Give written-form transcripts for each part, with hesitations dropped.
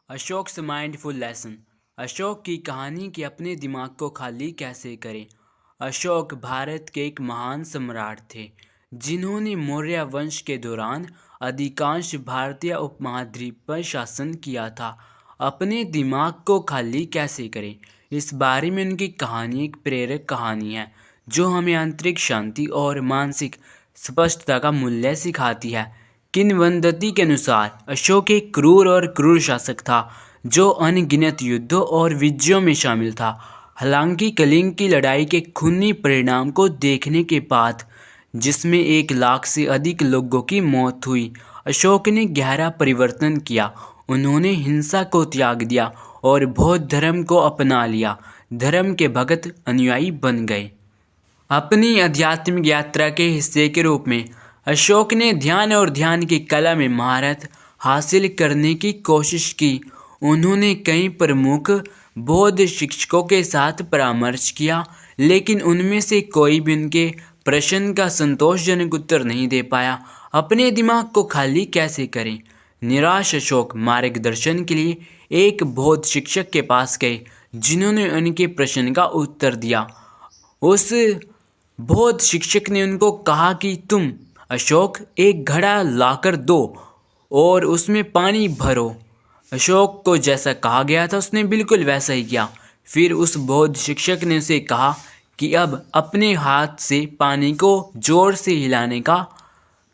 Ashoks mindful lesson. Ashok की कहानी कि अपने दिमाग को खाली कैसे करें। अशोक भारत के एक महान सम्राट थे जिन्होंने मौर्य वंश के दौरान अधिकांश भारतीय उपमहाद्वीप पर शासन किया था। अपने दिमाग को खाली कैसे करें, इस बारे में उनकी कहानी एक प्रेरक कहानी है जो हमें आंतरिक शांति और मानसिक स्पष्टता का मूल्य सिखाती है। किंवदंती के अनुसार अशोक एक क्रूर और क्रूर शासक था जो अनगिनत युद्धों और विजयों में शामिल था। हालांकि कलिंग की लड़ाई के खूनी परिणाम को देखने के बाद, जिसमें 1 लाख से अधिक लोगों की मौत हुई, अशोक ने गहरा परिवर्तन किया। उन्होंने हिंसा को त्याग दिया और बौद्ध धर्म को अपना लिया। धर्म के भगत अनुयायी बन गए। अपनी आध्यात्मिक यात्रा के हिस्से के रूप में अशोक ने ध्यान और ध्यान की कला में महारत हासिल करने की कोशिश की। उन्होंने कई प्रमुख बौद्ध शिक्षकों के साथ परामर्श किया, लेकिन उनमें से कोई भी उनके प्रश्न का संतोषजनक उत्तर नहीं दे पाया। अपने दिमाग को खाली कैसे करें। निराश अशोक मार्गदर्शन के लिए एक बौद्ध शिक्षक के पास गए जिन्होंने उनके प्रश्न का उत्तर दिया। उस बौद्ध शिक्षक ने उनको कहा कि तुम अशोक एक घड़ा लाकर दो और उसमें पानी भरो। अशोक को जैसा कहा गया था उसने बिल्कुल वैसा ही किया। फिर उस बौद्ध शिक्षक ने उसे कहा कि अब अपने हाथ से पानी को जोर से हिलाने का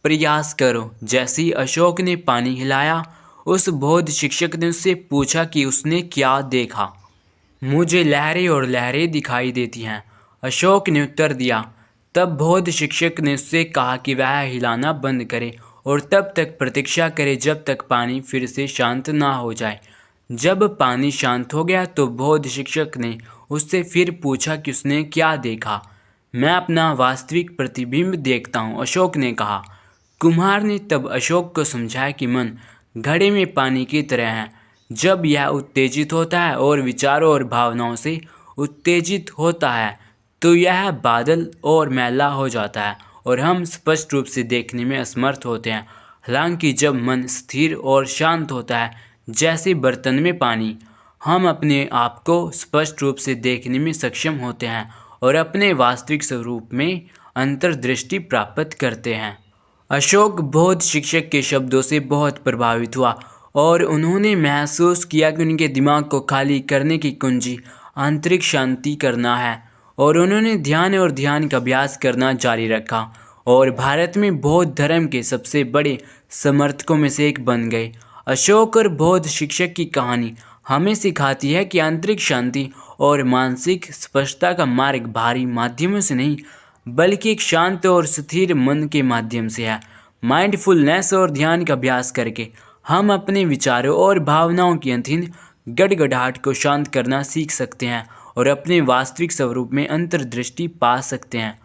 प्रयास करो। जैसे ही अशोक ने पानी हिलाया, उस बौद्ध शिक्षक ने उससे पूछा कि उसने क्या देखा। मुझे लहरें और लहरें दिखाई देती हैं, अशोक ने उत्तर दिया। तब बौद्ध शिक्षक ने उससे कहा कि वह हिलाना बंद करे और तब तक प्रतीक्षा करे जब तक पानी फिर से शांत ना हो जाए। जब पानी शांत हो गया तो बौद्ध शिक्षक ने उससे फिर पूछा कि उसने क्या देखा। मैं अपना वास्तविक प्रतिबिंब देखता हूँ, अशोक ने कहा। कुम्हार ने तब अशोक को समझाया कि मन घड़े में पानी की तरह है। जब यह उत्तेजित होता है और विचारों और भावनाओं से उत्तेजित होता है तो यह बादल और मैला हो जाता है और हम स्पष्ट रूप से देखने में असमर्थ होते हैं। हालांकि जब मन स्थिर और शांत होता है, जैसे बर्तन में पानी, हम अपने आप को स्पष्ट रूप से देखने में सक्षम होते हैं और अपने वास्तविक स्वरूप में अंतर्दृष्टि प्राप्त करते हैं। अशोक बौद्ध शिक्षक के शब्दों से बहुत प्रभावित हुआ और उन्होंने महसूस किया कि उनके दिमाग को खाली करने की कुंजी आंतरिक शांति करना है, और उन्होंने ध्यान और ध्यान का अभ्यास करना जारी रखा और भारत में बौद्ध धर्म के सबसे बड़े समर्थकों में से एक बन गए। अशोक और बौद्ध शिक्षक की कहानी हमें सिखाती है कि आंतरिक शांति और मानसिक स्पष्टता का मार्ग बाहरी माध्यमों से नहीं, बल्कि एक शांत और स्थिर मन के माध्यम से है। माइंडफुलनेस और ध्यान का अभ्यास करके हम अपने विचारों और भावनाओं की अधीन गड़गड़ाहट को शांत करना सीख सकते हैं और अपने वास्तविक स्वरूप में अंतर्दृष्टि पा सकते हैं।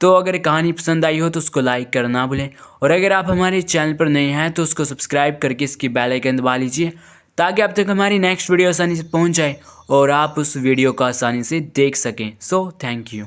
तो अगर कहानी पसंद आई हो तो उसको लाइक करना ना भूलें, और अगर आप हमारे चैनल पर नए हैं तो उसको सब्सक्राइब करके इसकी बेल आइकन दबा लीजिए ताकि आप तक हमारी नेक्स्ट वीडियो आसानी से पहुंच जाए और आप उस वीडियो को आसानी से देख सकें। So thank you.